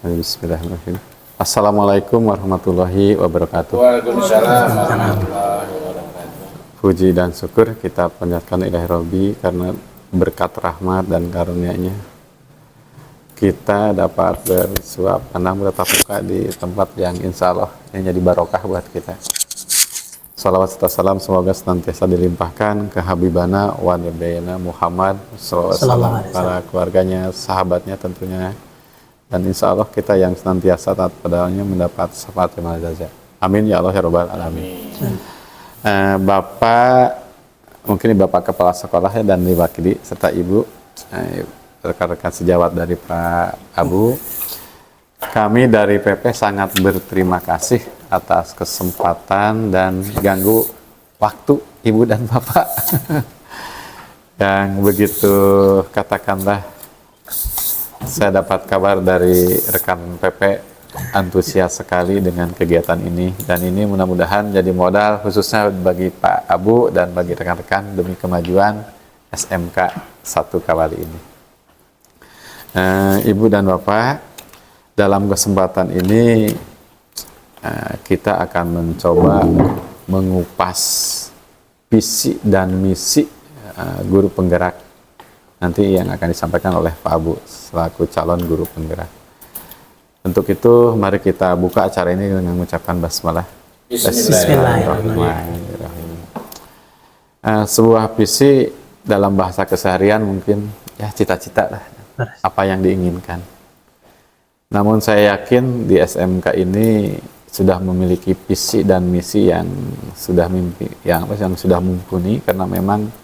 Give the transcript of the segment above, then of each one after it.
Bismillahirrahmanirrahim. Assalamualaikum warahmatullahi wabarakatuh. Waalaikumsalam warahmatullahi wabarakatuh. Puji dan syukur kita panjatkan ilahi Rabbi karena berkat rahmat dan karunia-Nya kita dapat bersuap pandang bertatap muka di tempat yang insya Allah yang jadi barokah buat kita. Salawat serta salam semoga senantiasa dilimpahkan ke Habibana wa Nabiyyina Muhammad sallallahu alaihi wasallam, para keluarganya, sahabatnya tentunya, dan insya Allah kita yang senantiasa taat padanya mendapat syafaat yang maha. Amin ya Allah ya Rabbal alamin. Bapak, mungkin Bapak Kepala Sekolahnya dan diwakili serta Ibu, rekan-rekan sejawat dari Pak Abu, kami dari PP sangat berterima kasih atas kesempatan dan ganggu waktu Ibu dan Bapak yang begitu, katakanlah, saya dapat kabar dari rekan PP antusias sekali dengan kegiatan ini, dan ini mudah-mudahan jadi modal khususnya bagi Pak Abu dan bagi rekan-rekan demi kemajuan SMK 1 Kawali ini. Ibu dan Bapak, dalam kesempatan ini kita akan mencoba mengupas visi dan misi guru penggerak nanti yang akan disampaikan oleh Pak Abu selaku calon guru penggerak. Untuk itu mari kita buka acara ini dengan mengucapkan basmalah. Bismillahirrahmanirrahim. Sebuah visi dalam bahasa keseharian mungkin ya cita-cita lah, apa yang diinginkan. Namun saya yakin di SMK ini sudah memiliki visi dan misi yang sudah mumpuni, karena memang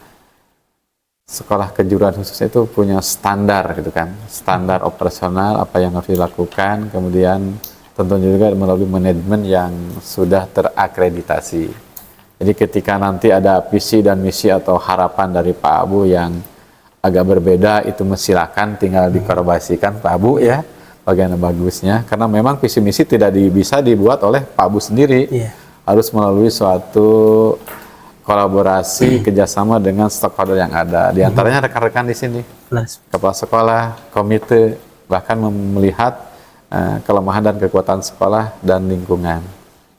sekolah kejuruan khusus itu punya standar gitu kan, standar operasional apa yang harus dilakukan, kemudian tentunya juga melalui manajemen yang sudah terakreditasi. Jadi ketika nanti ada visi dan misi atau harapan dari Pak Abu yang agak berbeda, itu silakan tinggal dikorelasikan Pak Abu ya, bagian bagusnya, karena memang visi misi tidak bisa dibuat oleh Pak Abu sendiri, harus melalui suatu kolaborasi kerjasama dengan stakeholder yang ada, di antaranya rekan-rekan di sini, kepala sekolah, komite, bahkan melihat kelemahan dan kekuatan sekolah dan lingkungan.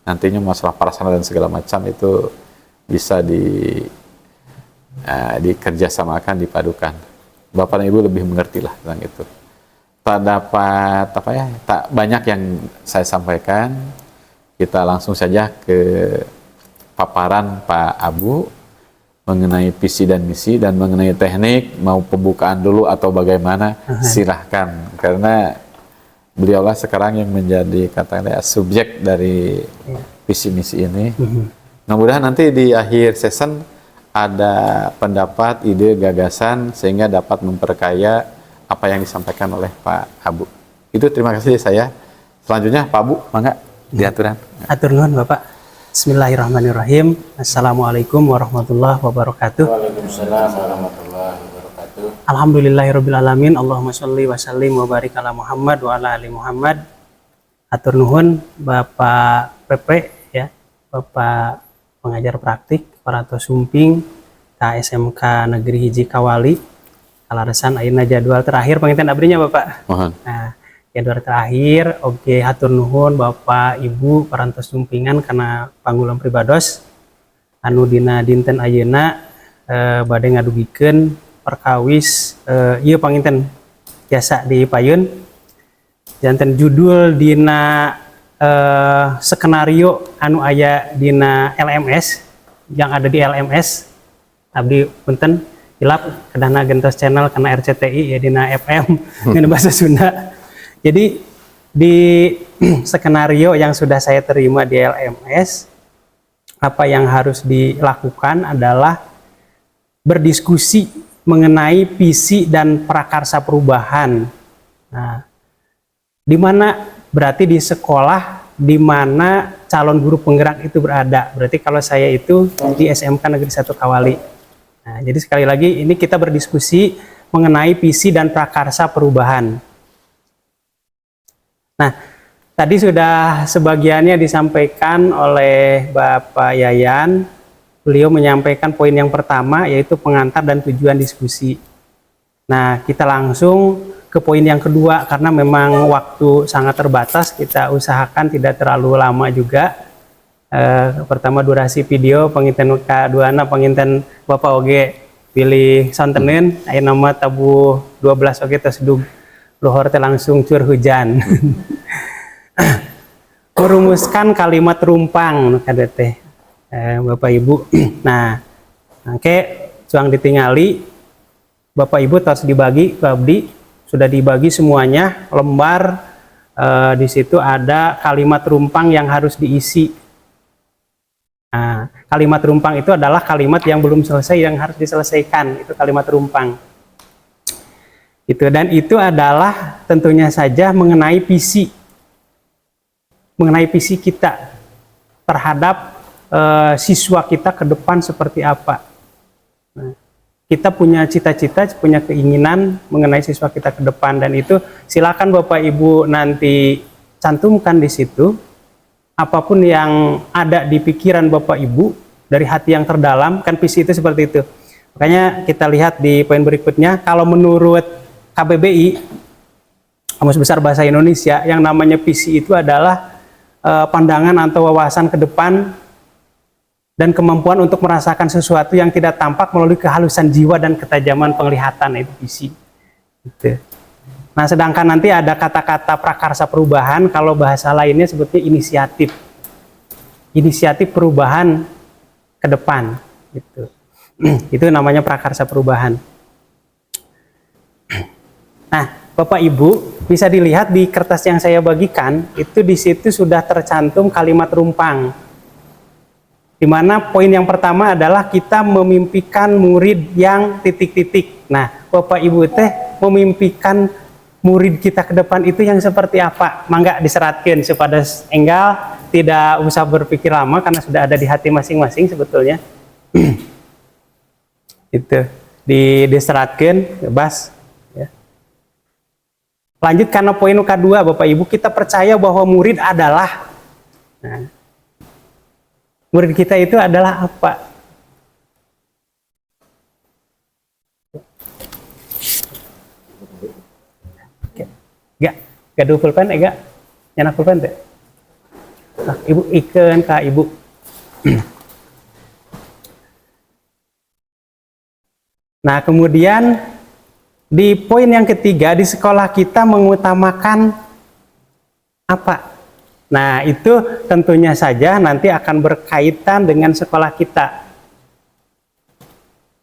Nantinya masalah prasarana dan segala macam itu bisa dikerjasamakan, dipadukan. Bapak dan Ibu lebih mengerti lah tentang itu. Tak dapat tak banyak yang saya sampaikan, kita langsung saja ke paparan Pak Abu mengenai visi dan misi, dan mengenai teknik, mau pembukaan dulu atau bagaimana, silahkan, karena beliaulah sekarang yang menjadi katakanlah subjek dari visi misi ini. Mudah-mudahan nanti di akhir season ada pendapat, ide, gagasan sehingga dapat memperkaya apa yang disampaikan oleh Pak Abu. Itu terima kasih saya. Selanjutnya Pak Abu, mangga diaturan. Atur nuhun Bapak. Bismillahirrahmanirrahim. Assalamualaikum warahmatullahi wabarakatuh. Waalaikumsalam warahmatullahi wabarakatuh. Alhamdulillahirabbil alamin. Allahumma sholli wa sallim wa barik ala Muhammad wa ala ali Muhammad. Atur nuhun Bapak PP ya, Bapak pengajar praktik Parato Sumping KSMK Negeri Hiji Kawali. Kalaresan ayeuna jadwal terakhir penginten abrinya Bapak. Mohon. Nah, jadwal terakhir, oke, hatur nuhun Bapak Ibu parantos sumpingan karena panggulam pribados anu dina dinten ayeuna bade ngadugikeun perkawis ieu panginten jasa di payun janten judul dina skenario anu aya dina LMS yang ada di LMS abdi punten hilap kedana gentos channel karena RCTI ya dina FM dina bahasa Sunda. Jadi di skenario yang sudah saya terima di LMS, apa yang harus dilakukan adalah berdiskusi mengenai visi dan prakarsa perubahan. Nah, di mana berarti di sekolah di mana calon guru penggerak itu berada. Berarti kalau saya itu di SMK Negeri 1 Kawali. Nah, jadi sekali lagi ini kita berdiskusi mengenai visi dan prakarsa perubahan. Nah, tadi sudah sebagiannya disampaikan oleh Bapak Yayan. Beliau menyampaikan poin yang pertama yaitu pengantar dan tujuan diskusi. Nah, kita langsung ke poin yang kedua, karena memang waktu sangat terbatas, kita usahakan tidak terlalu lama juga. Pertama durasi video penginten kedua penginten Bapak oge pilih sontenin aya nama tabu 12 oge tersdug luhur teh langsung cur hujan. Merumuskan kalimat rumpang kada teh Bapak Ibu. Nah, oke cuang ditingali Bapak Ibu harus dibagi ke abdi, sudah dibagi semuanya lembar. Di situ ada kalimat rumpang yang harus diisi. Nah, kalimat rumpang itu adalah kalimat yang belum selesai yang harus diselesaikan, itu kalimat rumpang. Itu, dan itu adalah tentunya saja mengenai visi kita terhadap siswa kita ke depan seperti apa. Nah, kita punya cita-cita, punya keinginan mengenai siswa kita ke depan, dan itu silakan Bapak Ibu nanti cantumkan di situ. Apapun yang ada di pikiran Bapak Ibu dari hati yang terdalam, kan visi itu seperti itu. Makanya kita lihat di poin berikutnya, kalau menurut KBBI, Kamus Besar Bahasa Indonesia, yang namanya visi itu adalah pandangan atau wawasan ke depan dan kemampuan untuk merasakan sesuatu yang tidak tampak melalui kehalusan jiwa dan ketajaman penglihatan, itu visi. Gitu. Nah, sedangkan nanti ada kata-kata prakarsa perubahan, kalau bahasa lainnya sebutnya inisiatif. Inisiatif perubahan ke depan. Gitu. Itu namanya prakarsa perubahan. Nah, Bapak Ibu, bisa dilihat di kertas yang saya bagikan, itu di situ sudah tercantum kalimat rumpang. Di mana poin yang pertama adalah kita memimpikan murid yang titik-titik. Nah, Bapak Ibu teh memimpikan murid kita ke depan itu yang seperti apa? Mangga diseratkan supaya enggal tidak usah berpikir lama karena sudah ada di hati masing-masing sebetulnya. Itu diseratkan, bebas. Ya. Lanjut karena poin kedua, Bapak Ibu, kita percaya bahwa murid adalah, nah, murid kita itu adalah apa? Gak dua pulpen, enggak? Nyanak pulpen teh? Nah, Ibu ikan kak Ibu. Nah, kemudian di poin yang ketiga, di sekolah kita mengutamakan apa? Nah, itu tentunya saja nanti akan berkaitan dengan sekolah kita.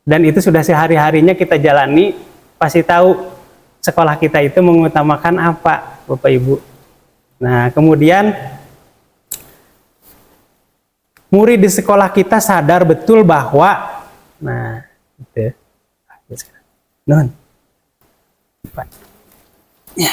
Dan itu sudah sehari-harinya kita jalani, pasti tahu sekolah kita itu mengutamakan apa, Bapak Ibu. Nah, kemudian murid di sekolah kita sadar betul bahwa, nah, gitu. Non. Ya.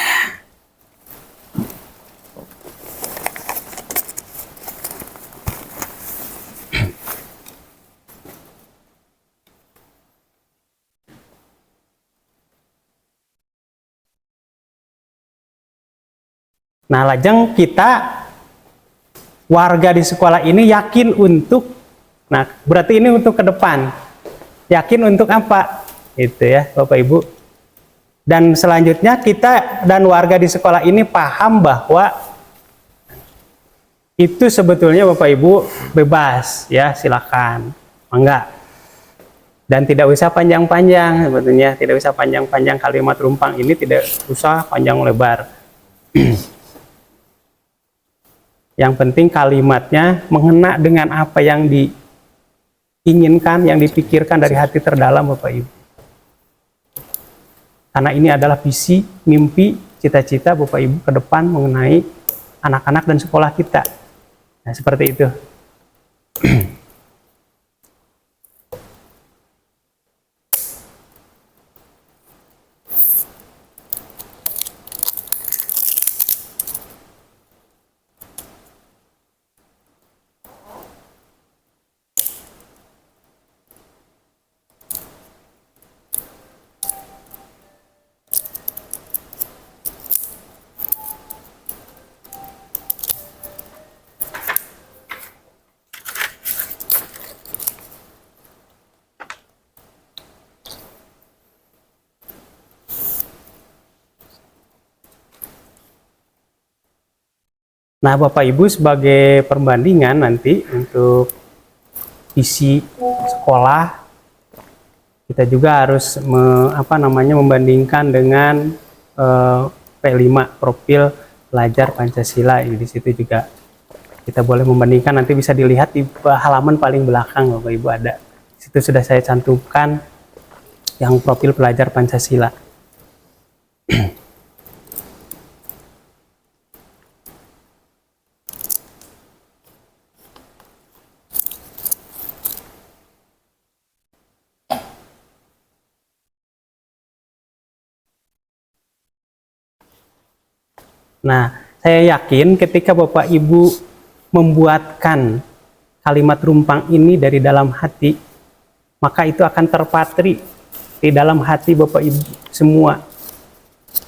Nah, lajeng kita warga di sekolah ini yakin untuk, nah berarti ini untuk ke depan, yakin untuk apa? Itu ya Bapak Ibu. Dan selanjutnya kita dan warga di sekolah ini paham bahwa itu sebetulnya Bapak Ibu bebas ya, silakan, enggak. Dan tidak usah panjang-panjang sebetulnya, tidak usah panjang-panjang kalimat rumpang ini, tidak usah panjang lebar. Yang penting kalimatnya mengena dengan apa yang diinginkan, yang dipikirkan dari hati terdalam Bapak Ibu. Karena ini adalah visi, mimpi, cita-cita Bapak Ibu ke depan mengenai anak-anak dan sekolah kita. Nah, seperti itu. Nah, Bapak Ibu sebagai perbandingan nanti untuk isi sekolah, kita juga harus membandingkan dengan P5 profil pelajar Pancasila. Di situ juga kita boleh membandingkan, nanti bisa dilihat di halaman paling belakang Bapak Ibu ada. Di situ sudah saya cantumkan yang profil pelajar Pancasila. Nah, saya yakin ketika Bapak Ibu membuatkan kalimat rumpang ini dari dalam hati, maka itu akan terpatri di dalam hati Bapak Ibu semua.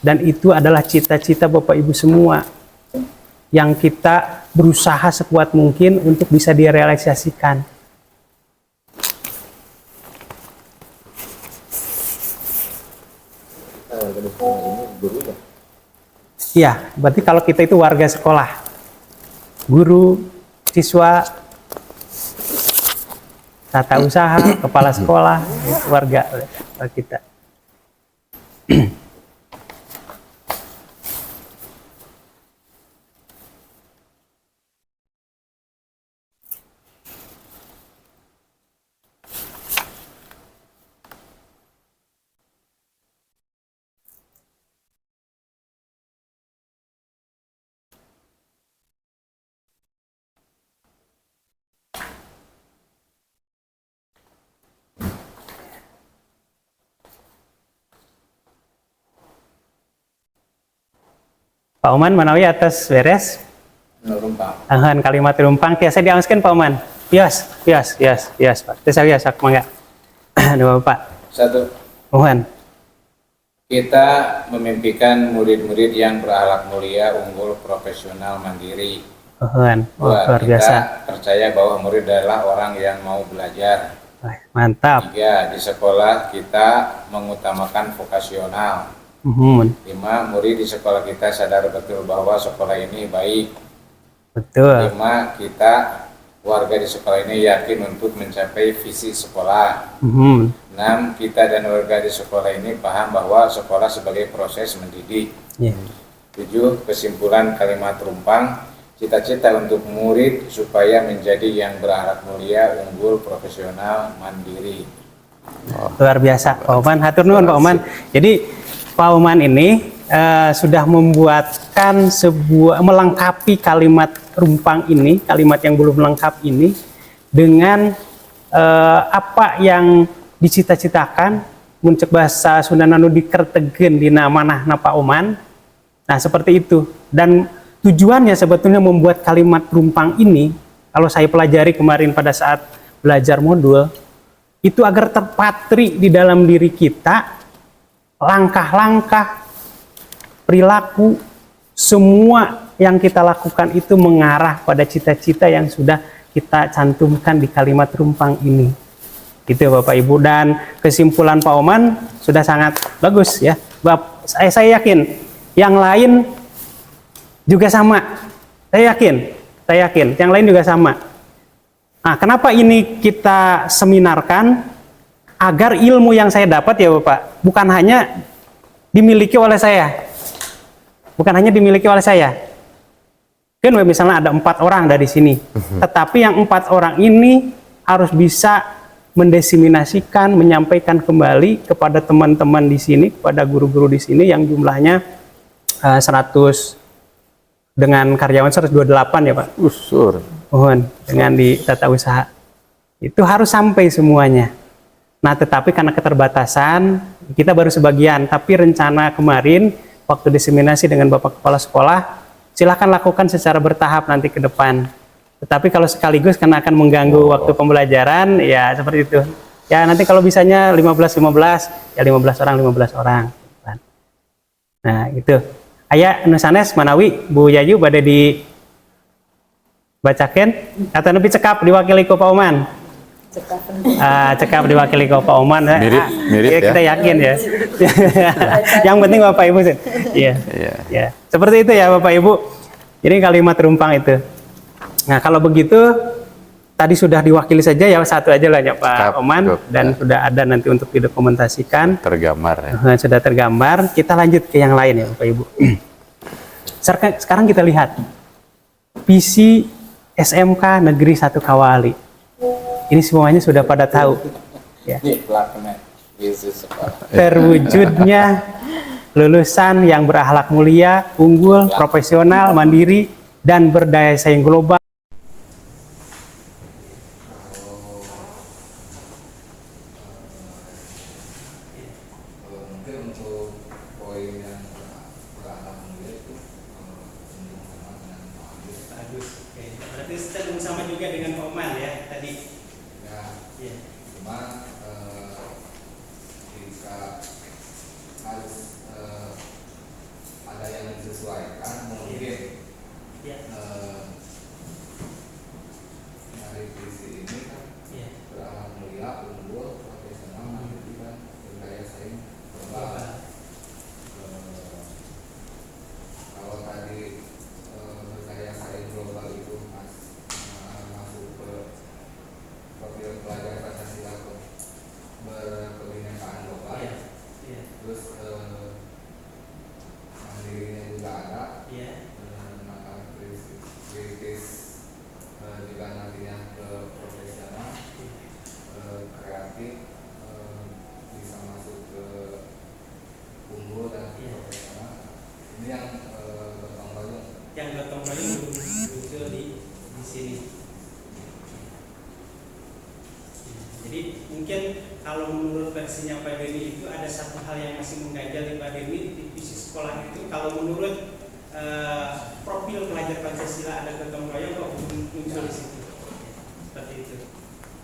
Dan itu adalah cita-cita Bapak Ibu semua yang kita berusaha sekuat mungkin untuk bisa direalisasikan. Iya, berarti kalau kita itu warga sekolah, guru, siswa, tata usaha, kepala sekolah, warga kita. Pak Oman Manawi atas beres. Rumpang. Ahan kalimat rumpang tiasa diangskeun Pak Oman. Yes, Pak. Tiasa biasa mangga. Dua Bapak. 1. Mohon. Kita memimpikan murid-murid yang berakhlak mulia, unggul, profesional, mandiri. Mohon. Luar Kita biasa. percaya bahwa murid adalah orang yang mau belajar. Mantap. 3. Di sekolah kita mengutamakan vokasional. 5. 5. Murid di sekolah kita sadar betul bahwa sekolah ini baik. Betul. 5. Kita warga di sekolah ini yakin untuk mencapai visi sekolah. 6. Kita dan warga di sekolah ini paham bahwa sekolah sebagai proses mendidik. 7. Kesimpulan kalimat rumpang, cita-cita untuk murid supaya menjadi yang berakhlak mulia, unggul, profesional, mandiri. Luar biasa Pak Oman. Hatur nuhun Pak Oman. Jadi Pak Oman ini sudah membuatkan melengkapi kalimat rumpang ini, kalimat yang belum lengkap ini dengan apa yang dicita-citakan muncul bahasa Sunda nanu dikertegen dina manahna Pak Oman. Nah, seperti itu. Dan tujuannya sebetulnya membuat kalimat rumpang ini, kalau saya pelajari kemarin pada saat belajar modul, itu agar terpatri di dalam diri kita langkah-langkah, perilaku, semua yang kita lakukan itu mengarah pada cita-cita yang sudah kita cantumkan di kalimat rumpang ini. Gitu Bapak Ibu. Dan kesimpulan Pak Oman sudah sangat bagus ya. Saya yakin yang lain juga sama. Saya yakin yang lain juga sama. Nah, kenapa ini kita seminarkan? Agar ilmu yang saya dapat ya Bapak, bukan hanya dimiliki oleh saya. Kan misalnya ada 4 orang dari sini, tetapi yang 4 orang ini harus bisa mendiseminasikan, menyampaikan kembali kepada teman-teman di sini, kepada guru-guru di sini yang jumlahnya 100 dengan karyawan 128 ya Pak. Usur. Mohon dengan di tata usaha. Itu harus sampai semuanya. Nah, tetapi karena keterbatasan, kita baru sebagian. Tapi rencana kemarin, waktu diseminasi dengan Bapak Kepala Sekolah, silahkan lakukan secara bertahap nanti ke depan. Tetapi kalau sekaligus karena akan mengganggu waktu pembelajaran, ya seperti itu. Ya nanti kalau bisanya 15-15, ya 15 orang. Nah, itu. Aya nusanes Manawi, Bu Yayu pada dibacakan, atau lebih cekap diwakili ku Pak Oman. Cekap diwakili ke Pak Oman. Mirip ya. Kita yakin ya. Yang penting Bapak Ibu. Iya. Seperti itu ya Bapak Ibu. Jadi kalimat terumpang itu. Nah kalau begitu tadi sudah diwakili saja ya, satu aja lah ya Pak Oman, dan sudah ada nanti untuk didokumentasikan. Tergambar ya. Nah, sudah tergambar. Kita lanjut ke yang lain ya Bapak Ibu. Sekarang kita lihat visi SMK Negeri 1 Kawali. Ini semuanya sudah pada tahu. Ya. Terwujudnya lulusan yang berakhlak mulia, unggul, profesional, mandiri, dan berdaya saing global. Sama juga dengan Pak Oman ya tadi. Ya. Cuma jika harus ada yang disesuaikan mungkin dari visi ini kan berakhlak mulia, unggul, profesional, mandiri dan berdaya saing global. Kalau tadi berdaya saing global itu masuk ke profil pelajar Pancasila berkebinekaan global, terus mandirinya juga ada, maka kritis juga nantinya ke profesional, kreatif, bisa masuk ke unggul dan profesional. Ini yang gotong royong. Yang gotong royong muncul di sini. Jadi mungkin kalau menurut versinya Pak Denny itu ada satu hal yang masih mengganjal di Pak Denny di visi sekolah itu. Kalau menurut profil pelajar Pancasila ada gotong royong kok muncul di situ. Seperti itu.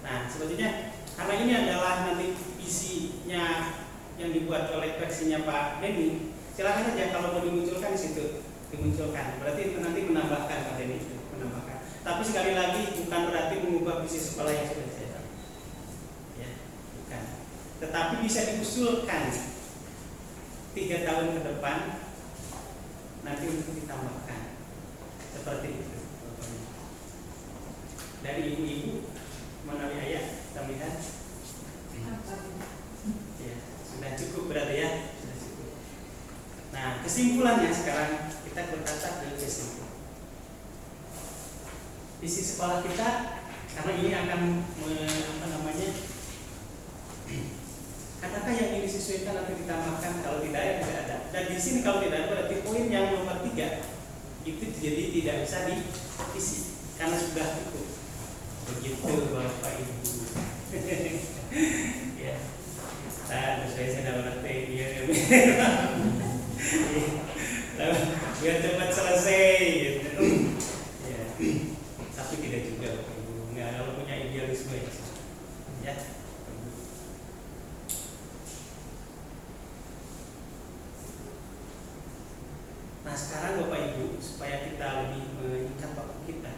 Nah sebetulnya karena ini adalah nanti visinya yang dibuat oleh versinya Pak Denny, silakan saja kalau mau dimunculkan di situ dimunculkan. Berarti itu nanti menambahkan Pak Denny itu menambahkan. Tapi sekali lagi bukan berarti mengubah visi sekolah yang sudah ada. Tetapi bisa diusulkan 3 tahun ke depan nanti untuk ditambahkan seperti itu. Dari ibu-ibu menawi ayah kita lihat ya, sudah cukup berarti ya, sudah cukup. Nah kesimpulannya sekarang kita berkata ke kesimpulan visi sekolah kita, karena ini akan adakah yang ini disesuaikan atau ditambahkan? Kalau tidak ya tidak ada. Dan di sini kalau tidak ada berarti poin yang nomor 3 itu jadi tidak bisa diisi karena sudah cukup. Begitu Bapak Ibu. Ya. Saya sudah mengerti dia. Biar cepat selesai. Gitu. Ya. Tapi tidak juga Bapak Ibu. Nggak, kalau punya idealisme ya. Nah sekarang Bapak Ibu supaya kita lebih meningkat waktu kita,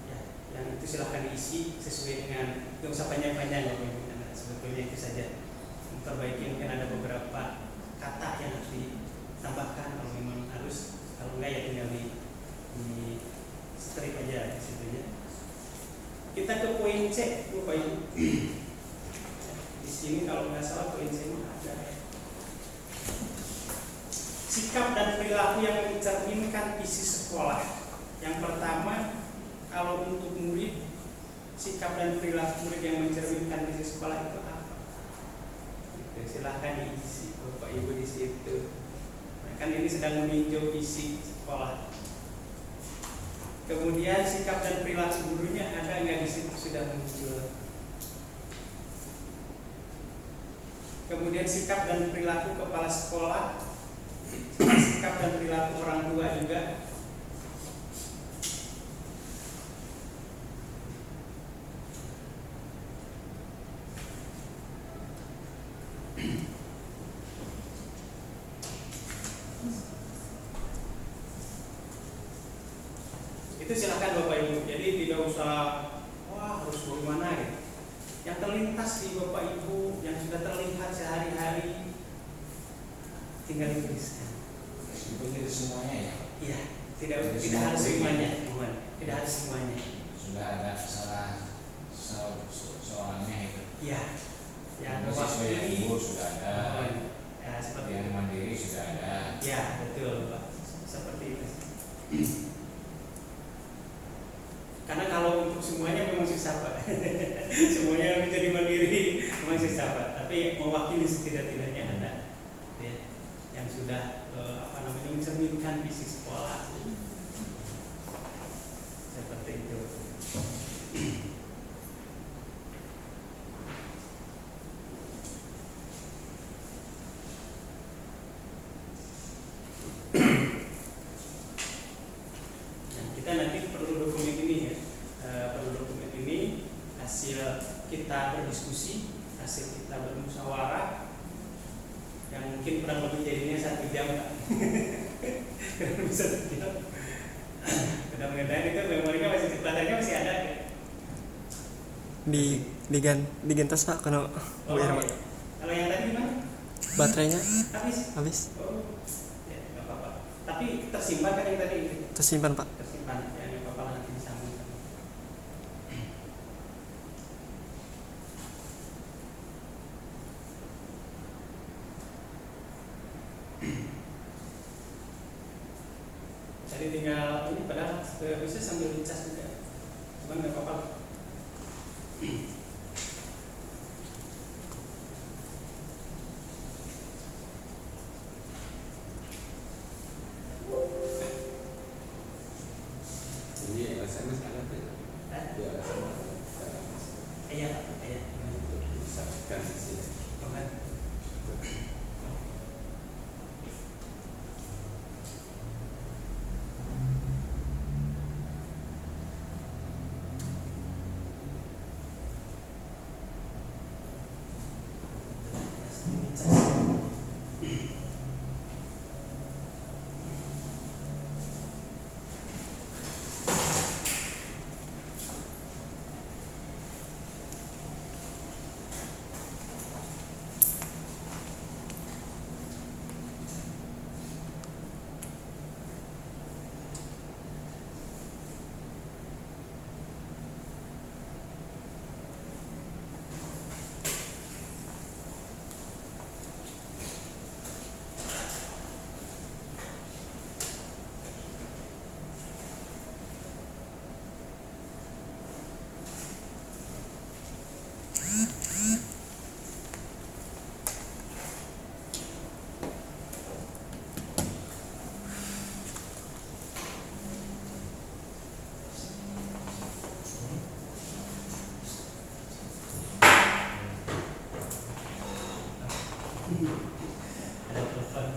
ya, yang itu silahkan diisi sesuai dengan, tidak usah panjang-panjang Bapak Ibu, karena sebetulnya itu saja memperbaiki. Mungkin ada beberapa kata yang harus ditambahkan kalau memang harus, kalau enggak ya tinggal di strip aja sebetulnya. Kita ke poin C Bapak Ibu. Di sini kalau nggak salah poin C ada ya. Sikap dan perilaku yang mencerminkan visi sekolah. Yang pertama, kalau untuk murid, sikap dan perilaku murid yang mencerminkan visi sekolah itu apa? Silahkan diisi Bapak Ibu di situ. Nah, kan ini sedang meninjau visi sekolah. Kemudian sikap dan perilaku gurunya ada nggak di situ sudah muncul. Kemudian sikap dan perilaku kepala sekolah, sikap dan perilaku orang tua juga. Itu silakan Bapak Ibu. Jadi tidak usah wah harus bagaimana gitu. Yang terlintas di Bapak Ibu, yang sudah terlihat sehari-hari, tinggal dituliskan. Itu semuanya ya? Iya, tidak harus semuanya, tidak harus semuanya. Sudah ada soalnya itu. Iya. Yang mewakili sudah ada. Ya, seperti yang mandiri sudah ada. Ya, betul Pak. Seperti itu. Karena kalau untuk semuanya memang susah Pak. Semuanya menjadi mandiri memang susah Pak. Tapi mewakili setidak-tidaknya ada ya, yang sudah mencerminkan visi sekolah. Seperti itu. Kita nanti perlu dokumen ini ya, perlu dokumen ini hasil kita berdiskusi, hasil kita bermusyawarah, yang mungkin kurang lebih jadinya 1 jam Pak. Kurang lebih 1 jam. Mudah-mudahan itu memorinya datanya masih ada ya? Digantas Pak kalau iya. Kalau yang tadi gimana? Baterainya habis. Oh, ya nggak apa-apa. Tapi tersimpan kan yang tadi? Tersimpan Pak. Tersimpan, ya nggak apa-apa, nanti disambung. Jadi tinggal ini padahal bisa sambil dicas juga, cuman nggak apa-apa. Jadi SMS ada tidak? Di SMS Iya. disampaikan di sini. Ada telepon.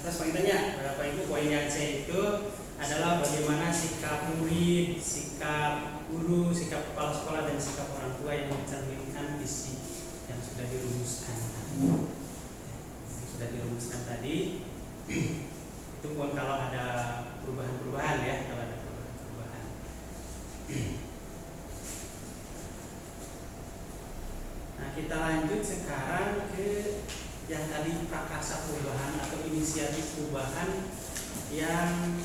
Atas poinnya, Bapak Ibu, poin yang C itu adalah bagaimana sikap murid, sikap guru, sikap kepala sekolah, dan sikap orang tua yang mencerminkan visi yang sudah dirumuskan. Itu pun kalau ada perubahan-perubahan ya, kalau ada perubahan-perubahan. Nah, kita lanjut sekarang ke yang tadi prakarsa perubahan atau inisiatif perubahan yang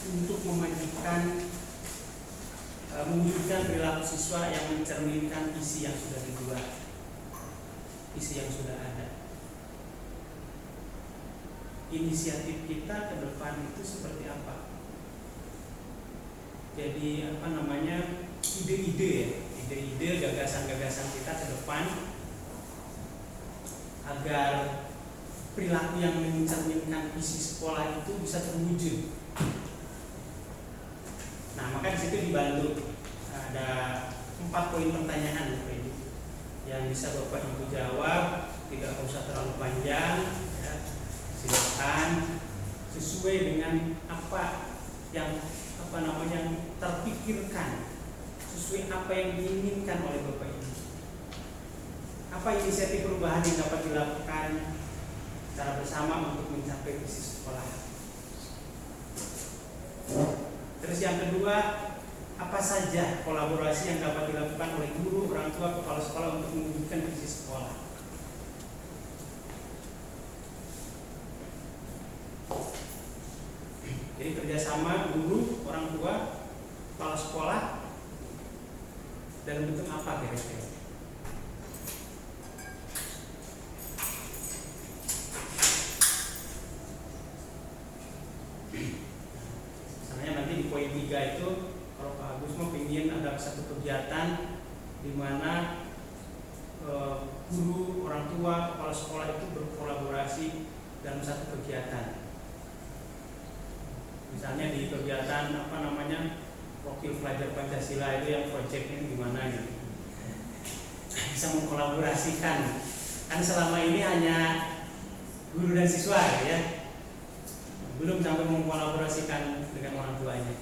untuk memajukan mewujudkan perilaku siswa yang mencerminkan visi yang sudah dibuat, visi yang sudah ada. Inisiatif kita ke depan itu seperti apa? Jadi ide-ide ya, ide-ide, gagasan-gagasan kita ke depan agar perilaku yang mencerminkan visi sekolah itu bisa terwujud. Nah, maka di situ dibantu ada 4 poin pertanyaan Bapak Ibu yang bisa Bapak Ibu jawab, tidak usah terlalu panjang, ya. Silakan sesuai dengan apa yang terpikirkan, sesuai apa yang diinginkan oleh Bapak Ibu. Apa inisiatif perubahan yang dapat dilakukan secara bersama untuk mencapai visi sekolah. Terus yang kedua, apa saja kolaborasi yang dapat dilakukan oleh guru, orang tua, kepala sekolah untuk mewujudkan visi sekolah. Jadi kerjasama guru, orang tua, kepala sekolah dalam bentuk apa kira-kira? Misalnya nanti di poin 3 itu, kalau Pak Agus mau ingin ada satu kegiatan di mana guru, orang tua, kepala sekolah itu berkolaborasi dalam satu kegiatan. Misalnya di kegiatan wakil pelajar Pancasila itu yang proyeknya gimana gitu. Bisa mengkolaborasikan. Kan selama ini hanya guru dan siswa ya. Belum sampai mengkolaborasikan dengan orang tuanya.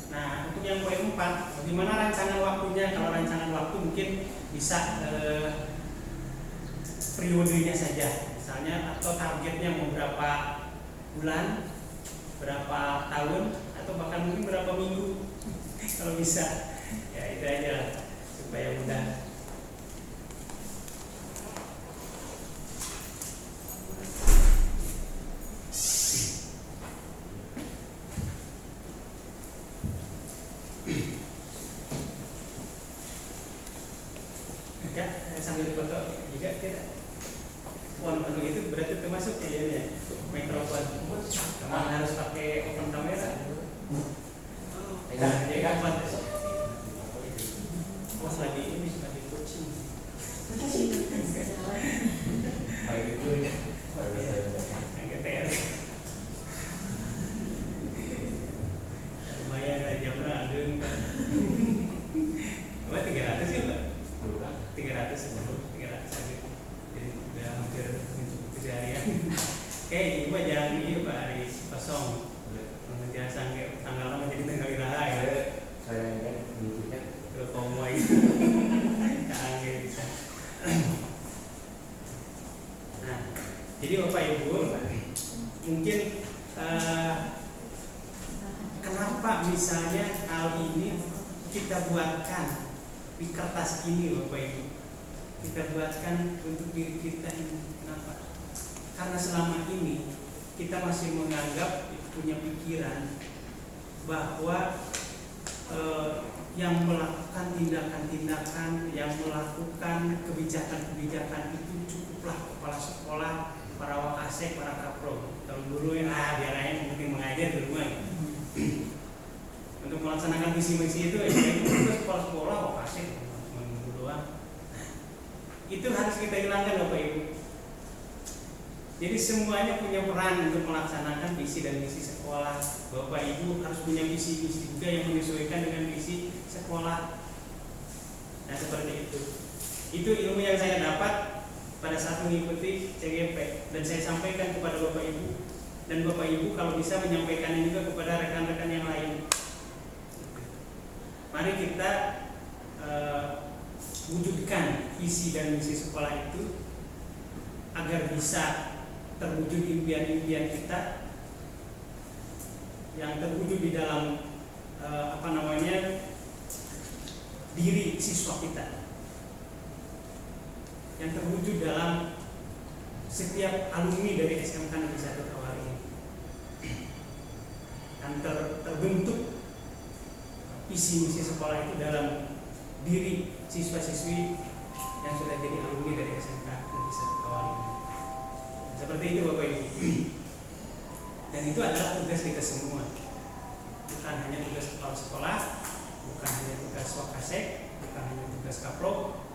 Nah, untuk yang poin 4, bagaimana rancangan waktunya? Kalau rancangan waktu mungkin bisa periodenya saja, misalnya, atau targetnya mau berapa bulan, berapa tahun, atau bahkan mungkin berapa minggu, kalau bisa. Ya itu aja supaya mudah. Sambil foto juga tidak. Untuk itu berarti termasuk ya mikrofon. Kamu harus pakai open kamera. Jadi kapan? Pas lagi coaching. Lagi itu ya. Agak TR. Lumayan aja ada. Apa 300 ya, Pak? 300 aja. Jadi udah hampir mencukupi seharian. Oke, ibu jangan ini Pak Aris kosong. Jangan sampai tanggal lama jadi tanggal iraha ya. Saya kan tiket ke Konvoy. Canggih bisa. Nah, jadi Bapak Ibu mungkin kenapa misalnya hal ini kita buatkan di kertas ini Bapak Ibu, kita buatkan untuk diri kita ini. Kenapa? Karena selama ini kita masih menganggap, punya pikiran bahwa yang melakukan tindakan-tindakan, yang melakukan kebijakan-kebijakan itu cukuplah kepala sekolah, para wakasek, para kapro. Kalau dulu biar aja mungkin mengajar di rumah ya. Untuk melaksanakan visi-misi itu itu kepala sekolah kasih doang. Itu harus kita hilangkan Bapak Ibu. Jadi semuanya punya peran untuk melaksanakan visi dan misi sekolah. Bapak Ibu harus punya visi-misi juga yang menyesuaikan dengan visi sekolah. Nah seperti itu. Itu ilmu yang saya dapat pada saat mengikuti CGP dan saya sampaikan kepada Bapak Ibu, dan Bapak Ibu kalau bisa menyampaikannya juga kepada rekan-rekan yang lain. mari kita wujudkan visi dan misi sekolah itu agar bisa terwujud impian-impian kita yang terwujud di dalam diri siswa kita, yang terwujud dalam setiap alumni dari SMK Negeri 1 Tawar ini, dan terbentuk visi misi sekolah itu dalam diri siswa-siswi yang sudah jadi alumni dari SMK Negeri 1 Tawar ini. Seperti itu Bapak Ibu. Dan itu adalah tugas kita semua, bukan hanya tugas kepala sekolah, bukan hanya tugas Wakasek, bukan hanya tugas Kaprok,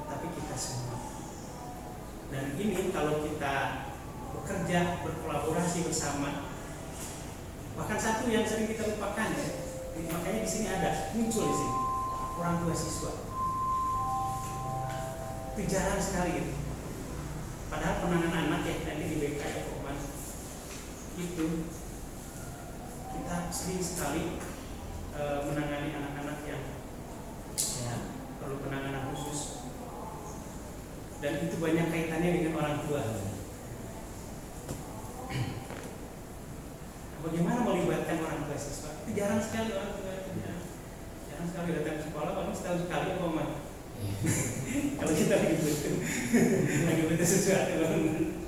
tapi kita semua. Dan ini kalau kita bekerja, berkolaborasi bersama, bahkan satu yang sering kita lupakan ya, makanya di sini ada muncul di sini orang tua siswa. Itu jarang sekali gitu. Padahal penanganan anak ya nanti di BK ya Koman, itu kita sering sekali menangani anak-anak yang perlu penanganan khusus, dan itu banyak kaitannya dengan orang tua. Bagaimana melibatkan orang tua siswa? Itu jarang sekali orang tua itu, jarang sekali datang ke sekolah, paling setahun sekali Koman. Kalau kita lagi butuh sesuatu bangun.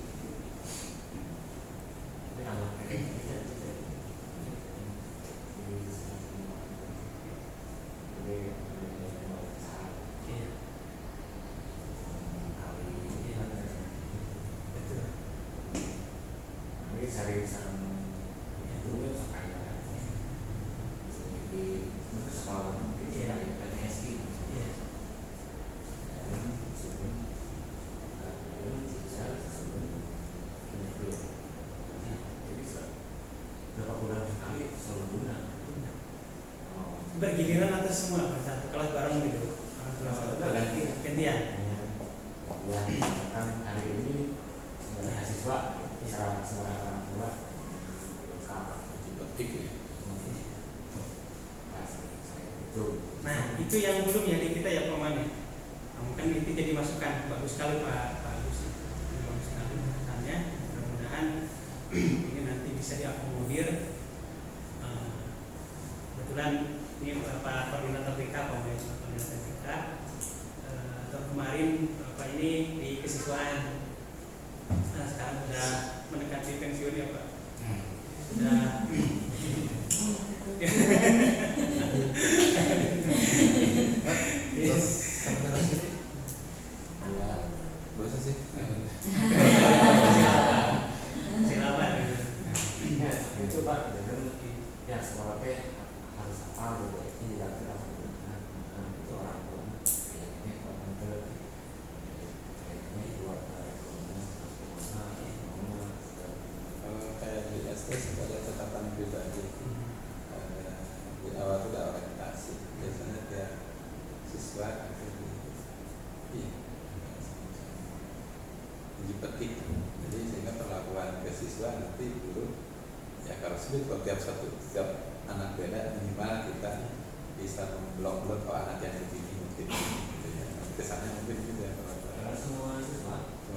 Bergiliran atau semua satu kelas bareng gitu, gantian. Kan hari ini mahasiswa bisa orang tua Nah itu yang belum ya di kita ya Paman. Mungkin itu jadi masukan, bagus sekali Pak Agus, bagus sekali masukannya. Mudah-mudahan ini nanti bisa diakomodir. Kebetulan ini Pak Koordinator BK, Koordinator BK tahun kemarin Bapak ini di kesiswaan, nah, sekarang sudah mendekati pensiun ya Pak. Sudah silakan. itu Pak, ya sekolahnya harus apa gitu, ini tidak itu orang tua ini orang tua ini buat Kalau kayak di SD sudah ada catatan pribadi. Di awal itu ada orientasi. Biasanya tiap siswa itu dipetik. Jadi sehingga perlakuan ke siswa nanti guru ya kalau sulit kalau tiap anak beda, minimal kita bisa memblok-blok kalau anak yang begini mungkin gitu ya. Kesannya mungkin gitu ya karena semua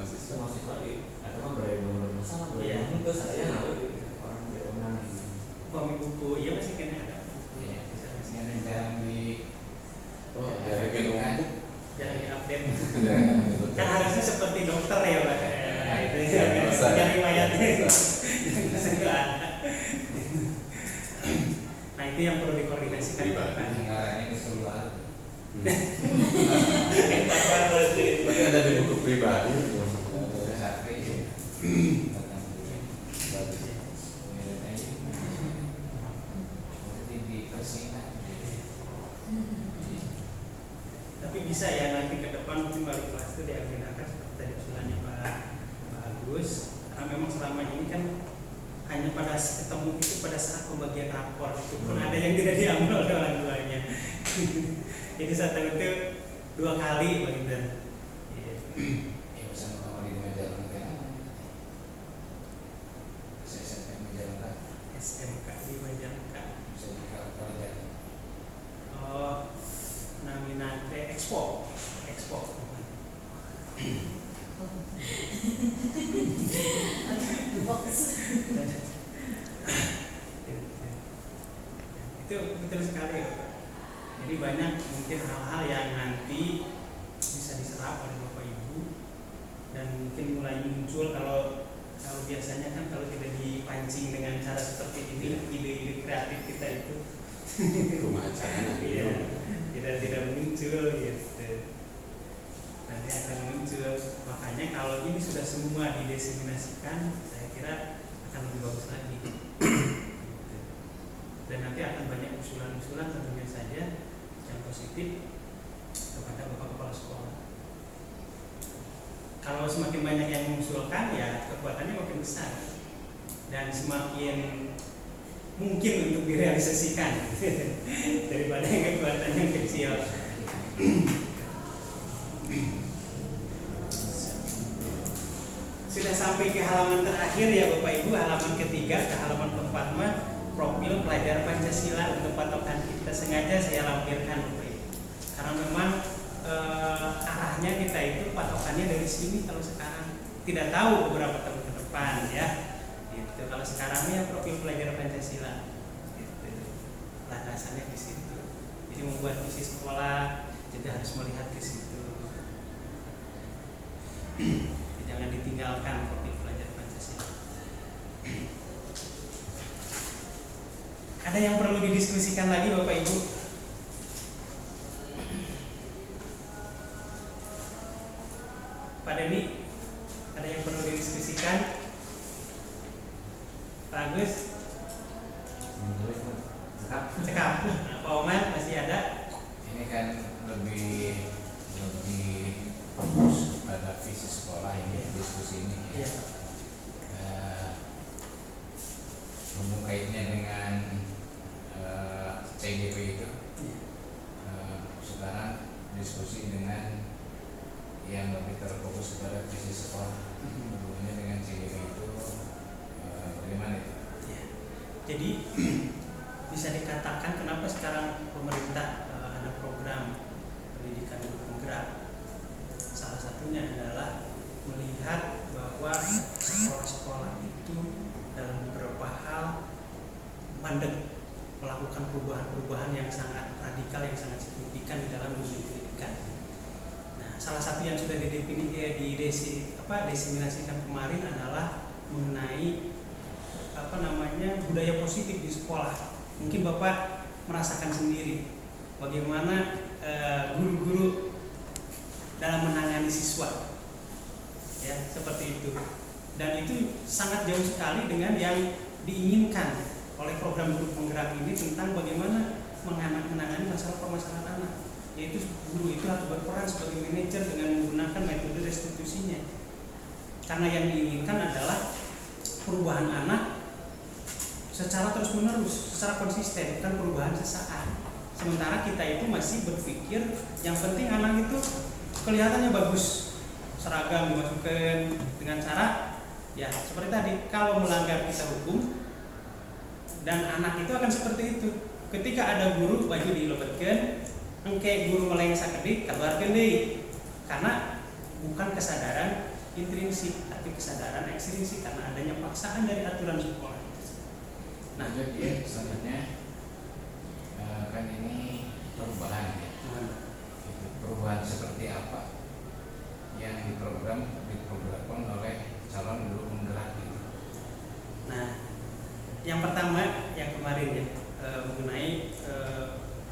siswa di ada kan bermasalah itu saya orang berwenang Komik buku, iya masih kena ada. masih ada yang jarang di dari umum Jangan di-update. Kan harusnya seperti dokter ya Pak. Itu Bisa. dari mayatnya. Bisa. Nah itu yang perlu dikoordinasikan Pak. ngarangnya keseluruhan. Berarti ada di buku pribadi. Tapi bisa ya nanti ke depan mungkin baru kelas itu diagendakan seperti tadi usulannya Pak Agus, karena memang selama ini kan hanya pada ketemu itu pada saat pembagian rapor itu pun ada yang tidak diambil oleh orang tuanya. Jadi saat itu 2 kali Pak Intan. Ya bisa kalau di meja lengkap. SMK meja lengkap. SMK di Majalengka. Bisa di kalau betul sekali ya Pak. Jadi banyak mungkin hal-hal yang nanti bisa diserap oleh Bapak Ibu dan mungkin mulai muncul kalau biasanya kan kalau tidak dipancing dengan cara seperti ini ide-ide kreatif kita itu Rumah acara iya, tidak muncul gitu. Nanti akan muncul. Makanya kalau ini sudah semua dideseminasikan, saya kira akan lebih bagus lagi. Dan nanti akan banyak usulan-usulan tentunya saja yang positif kepada Bapak Kepala Sekolah. Kalau semakin banyak yang mengusulkan, ya kekuatannya makin besar dan semakin mungkin untuk direalisasikan daripada yang kekuatannya kecil. Sudah sampai ke halaman terakhir ya Bapak Ibu, halaman ketiga ke halaman keempat mah profil pelajar Pancasila untuk patokan kita. Sengaja saya lampirkan Bapak Ibu karena memang arahnya kita itu patokannya dari sini. Kalau sekarang tidak tahu beberapa tahun ke depan ya gitu. Kalau sekarang ya profil pelajar Pancasila gitu. Landasannya di situ. Jadi membuat visi sekolah jadi harus melihat ke situ. Jangan ditinggalkan profil pelajar Pancasila. Ada yang perlu didiskusikan lagi Bapak Ibu? Pak Deni, ada yang perlu didiskusikan? Pak Agus? Cekap. Pak Oman masih ada? Ini kan lebih fokus pada visi sekolah ini, diskusi ini ya. Memukainya dengan CGP itu. Sekarang diskusi dengan yang lebih terfokus pada visi sekolah. Hubungannya dengan CGP itu bagaimana itu? Jadi bisa dikatakan kenapa sekarang pemerintah ada program pendidikan guru penggerak. Salah satunya adalah melihat bahwa sekolah-sekolah itu dalam beberapa hal mandek melakukan perubahan-perubahan yang sangat radikal, yang sangat signifikan di dalam dunia pendidikan. Nah, salah satu yang sudah didesimasikan kemarin adalah mengenai budaya positif di sekolah. Mungkin Bapak merasakan sendiri bagaimana guru-guru dalam menangani siswa, ya seperti itu. Dan itu sangat jauh sekali dengan yang diinginkan oleh program guru penggerak ini tentang bagaimana menangani masalah permasalahan anak. Yaitu guru itu harus berperan sebagai manajer dengan menggunakan metode restitusinya. Karena yang diinginkan adalah perubahan anak secara terus-menerus, secara konsisten, bukan perubahan sesaat. Sementara kita itu masih berpikir yang penting anak itu kelihatannya bagus, seragam dimasukkan dengan cara ya seperti tadi, kalau melanggar kita hukum dan anak itu akan seperti itu. Ketika ada guru baju dilebetkan, engke guru melengsa kedik, keluarkan deh. Karena bukan kesadaran intrinsik, tapi kesadaran ekstrinsik karena adanya paksaan dari aturan sekolah. Nah, jadi selanjutnya kan ini perubahan ya. Perubahan seperti apa yang diprogramkan oleh calon guru penggerak itu? Nah, yang pertama yang kemarin ya mengenai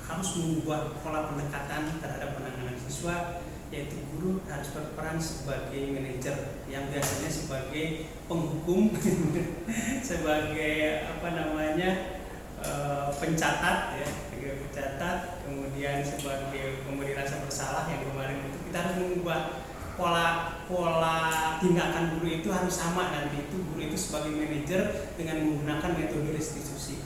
harus mengubah pola pendekatan terhadap penanganan siswa, yaitu guru harus berperan sebagai manajer yang biasanya sebagai penghukum, sebagai pencatat ya, kemudian sebagai pemberi rasa bersalah yang kemarin itu. Kita harus mengubah pola tindakan guru itu harus sama, nanti itu guru itu sebagai manajer dengan menggunakan metode restitusi.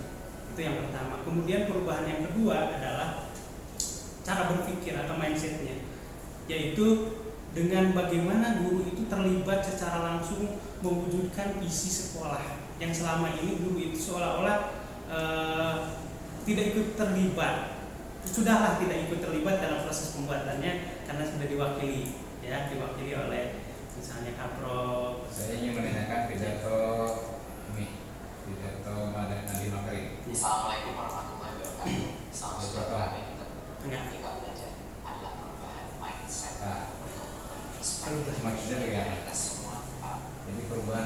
Itu yang pertama. Kemudian perubahan yang kedua adalah cara berpikir atau mindsetnya, yaitu dengan bagaimana guru itu terlibat secara langsung mewujudkan visi sekolah. Yang selama ini guru itu seolah-olah tidak ikut terlibat. Sudahlah tidak ikut terlibat dalam proses pembuatannya karena sudah diwakili oleh misalnya Kapro. Saya ingin menanyakan pidato Nadiem Makarim. Assalamualaikum warahmatullahi wabarakatuh.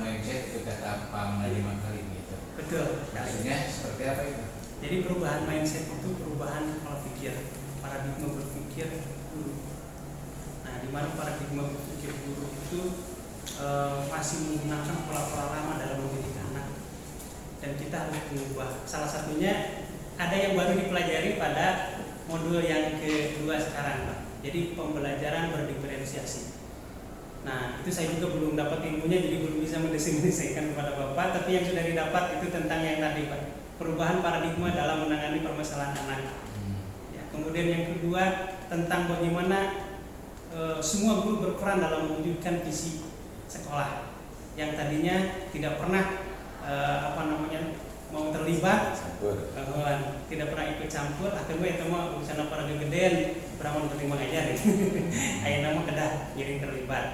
mindset itu kata Pak Nadiem kali ini itu. Betul. Maksudnya seperti apa itu? Jadi perubahan mindset itu perubahan pola pikir, paradigma berpikir guru. Nah, di mana paradigma berpikir guru itu masih menggunakan pola-pola lama dalam mendidik anak, dan kita harus mengubah. Salah satunya ada yang baru dipelajari pada modul yang kedua sekarang, Pak. Jadi pembelajaran berdiferensiasi. Nah, itu saya juga belum dapat ilmunya, jadi belum bisa mendefinisikan kepada Bapak. Tapi yang sudah didapat itu tentang yang tadi, Pak, perubahan paradigma dalam menangani permasalahan anak. Ya, kemudian yang kedua tentang bagaimana semua guru berperan dalam mewujudkan visi sekolah. Yang tadinya tidak pernah mau terlibat, tidak pernah ikut campur, akhirnya itu mah urusan para gedean pernah terima ngajar. Ayo nama kedah ngiring terlibat.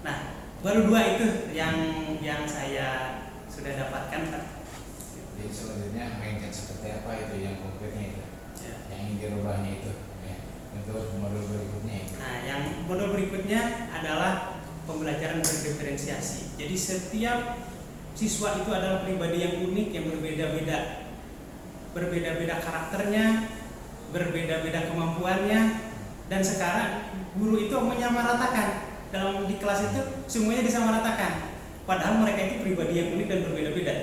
Nah, baru dua itu yang saya sudah dapatkan, Pak. Jadi sebenarnya mindset seperti apa itu yang konkretnya itu, yang ingin dirubahnya itu, ya. Untuk modul berikutnya itu. Nah, yang modul berikutnya adalah pembelajaran berdiferensiasi. Jadi setiap siswa itu adalah pribadi yang unik, yang berbeda-beda karakternya, berbeda-beda kemampuannya, dan sekarang guru itu menyamaratakan dalam di kelas itu semuanya disamaratakan, padahal mereka itu pribadi yang unik dan berbeda-beda.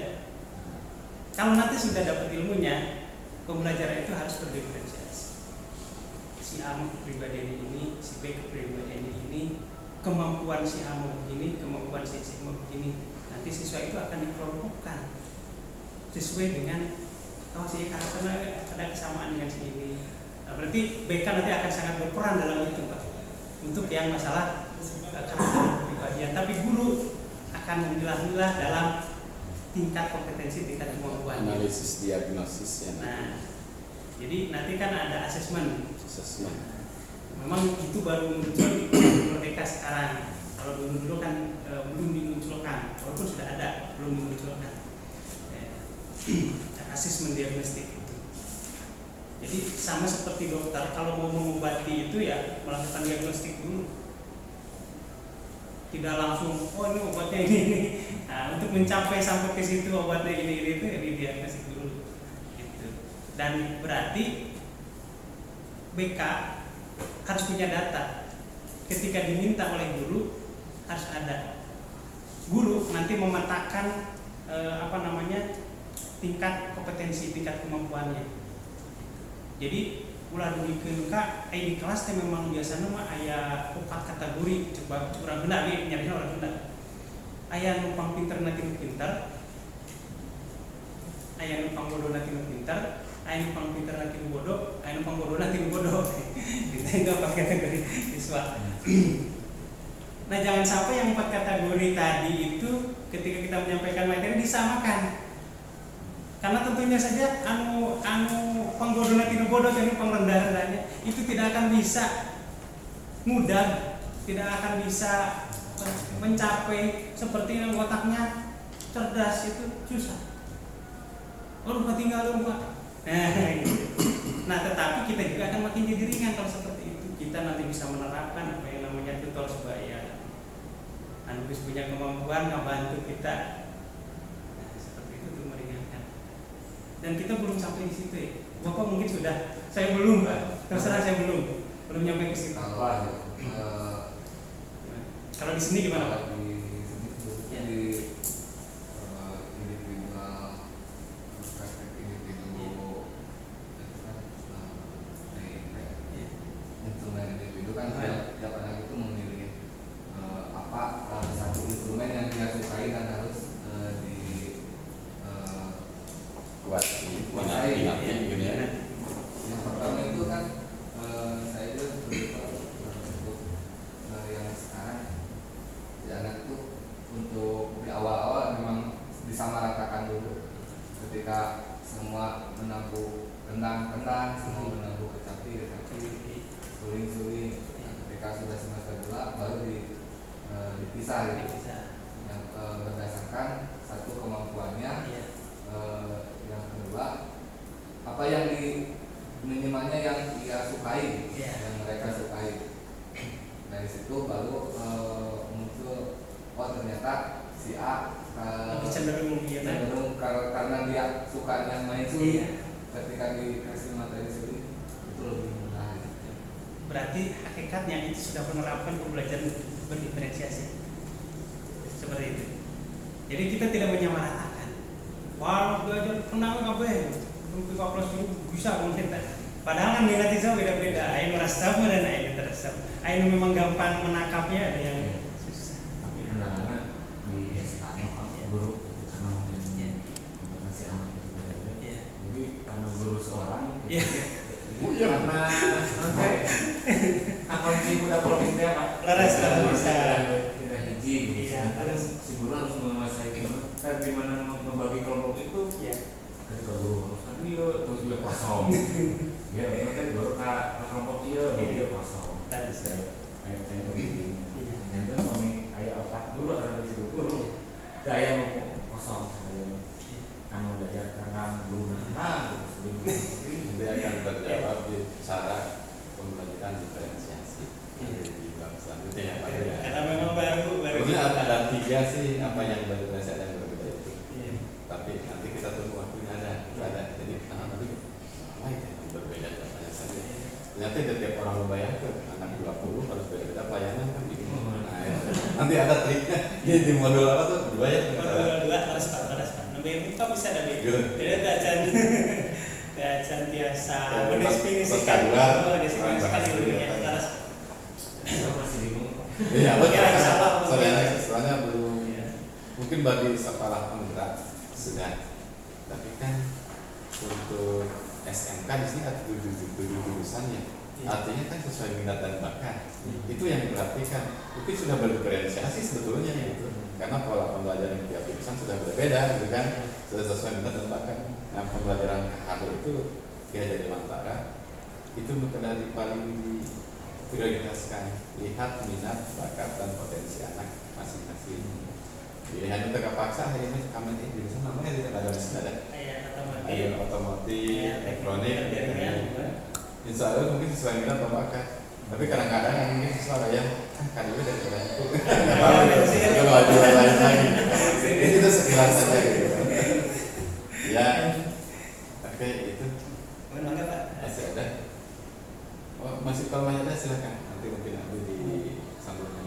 Kalau nanti sudah dapat ilmunya, pembelajaran itu harus berdiferensiasi. Si A pribadi ini, si B pribadi ini, kemampuan si A begini, kemampuan si C begini. Nanti siswa itu akan dikelompokkan sesuai dengan si karakternya ada kesamaan dengan si ini. Nah, berarti BK nanti akan sangat berperan dalam itu, Pak, untuk yang masalah karakter kepribadian. Tapi guru akan memilah-milah dalam tingkat kompetensi, tingkat kemampuan. Analisis diagnosis ya. Nah, jadi nanti kan ada asesmen. Memang itu baru muncul di Merdeka sekarang. Kalau dulu kan belum dimunculkan, walaupun sudah ada, belum dimunculkan. Asesmen diagnostik itu. Jadi sama seperti dokter, kalau mau mengobati itu ya melakukan diagnostik dulu. Tidak langsung, oh ini obatnya ini. Nah, untuk mencapai sampai ke situ obatnya ini itu ya diagnostik dulu. Gitu. Dan berarti BK harus punya data. Ketika diminta oleh guru harus ada. Guru nanti memetakan tingkat kompetensi, tingkat kemampuannya. Jadi ulah dibikeun ka di kelas teh memang biasanya mah aya 4 kategori, coba urang benar nih nyarinya orang benar. Aya numpang pinter nanti pinter, aya numpang bodoh nanti pinter, aya numpang pinter nanti bodoh, aya numpang bodoh nanti bodoh. Ditengah pakai kategori siswa. Nah, jangan sampai yang 4 kategori tadi itu ketika kita menyampaikan materi disamakan. Karena tentunya saja anu pangbodoh nanti bodoh dan pangrendah-rendahnya itu tidak akan bisa mudah, tidak akan bisa mencapai seperti yang otaknya cerdas itu susah. Lalu tinggal lupa. Nah, tetapi kita juga akan makin jadi ringan kalau seperti itu. Kita nanti bisa menerapkan apa yang namanya tutor sebaya. Anu bisa punya kemampuan membantu kita. Nah, seperti itu tuh meringankan. Dan kita belum sampai di situ ya. Bapak mungkin sudah, saya belum, Pak. Terserah saya belum nyampe ke situ. Kalau di sini gimana, Pak? Di individual perspektif individu instrumen individu kan tiap anak itu memiliki satu instrumen yang dia sukai dan harus kuasai. Yang pertama itu kan saya juga untuk yang sekarang anak itu untuk di awal-awal memang disamaratakan dulu. Ketika semua menabuh kendang, semua menabuh kecapi, suling. Ketika sudah semester 2 baru dipisah gitu. Yang berdasarkan satu kemampuannya, yang kedua apa yang minimalnya yang dia sukai, yang mereka sukai. Dari situ baru muncul, oh ternyata si A suka lebih cenderung iya kan? cenderung karena dia suka yang main itu Iya. ketika dikasih materi sendiri itu lebih mudah. Berarti hakikatnya itu sudah menerapkan pembelajaran berdiferensiasi seperti itu. Jadi kita tidak menyamaratakan. Wah, belajar tenang apa ya? Untuk kelas itu bisa mungkin tak. Padahal kan minat itu beda-beda. Ayo merasa sama dan ayo terasa. Ayo memang gampang menangkapnya, ada yang susah. Tapi kadang-kadang di SKM guru karena mungkin masih anak Iya. jadi karena guru seorang Iya. karena akun si budak provinsi apa Laras lah bisa. tidak hiji gitu. Iya. Terus si guru harus menguasai gimana membagi kelompok itu. Iya. Ketika guru harus dia terus dia kosong. Ya, berarti guru ke kelompok dia kosong. Laras. Saya begini. Iya. Nanti kami ayah otak dulu ada di situ guru. Daya mau kosong saya. Kamu belajar karena belum Dia akan terjawab di cara pembelajaran diferensiasi di bab selanjutnya ya Pak. Karena memang baru. Sebenarnya ada 3 sih apa yang berdiferensiasi dan berbeda itu. Iya. Tapi nanti kita tunggu waktunya ada. Jadi tadi apa yang berbeda contohnya saja. Ternyata setiap orang membayangkan anak 20 harus beda-beda pelayanan kan gitu. Nah, ya. Nanti ada triknya. Di modul apa tuh dibayar. Dua harus pak. Nabi kita bisa Nabi. Tidak acan biasa mendefinisikan Saya masih bingung. Iya, Kira-kira soalnya belum mungkin bagi sekolah penggerak sudah, tapi kan untuk SMK di sini ada 7 jurusannya, artinya kan sesuai minat dan bakat. Itu yang diperhatikan. Mungkin sudah berdiferensiasi sebetulnya gitu, karena pola pembelajaran tiap jurusan sudah berbeda, gitu kan, sudah sesuai minat dan bakat. Nah, pembelajaran KHD itu dia jadi Mantara itu menjadi paling prioritaskan, lihat minat, bakat dan potensi anak masing-masing. Pilihan itu terpaksa hari ini kami ini jurusan namanya tidak ada di sini ada. Ada otomotif, elektronik, insya Allah mungkin sesuai minat atau bakat. Tapi kadang-kadang yang mungkin sesuatu yang kan dari itu. Itu baju lain lagi. Itu sekilas saja gitu. Ya, oke itu masih ada. Oh, masih kalau masih ada silakan. Nanti mungkin nanti disambungkan.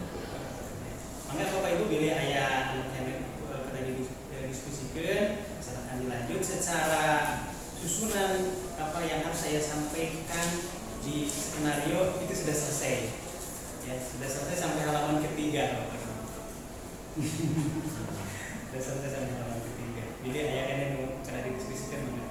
Maka Bapak Ibu bila ayah anak pada diskusikan, silakan dilanjut secara susunan apa yang harus saya sampaikan di skenario itu sudah selesai. Ya, sudah selesai sampai halaman ketiga, Bapak Ibu. Sudah selesai sampai halaman ketiga. Jadi ayah kan yang mau pada didiskusikan mana?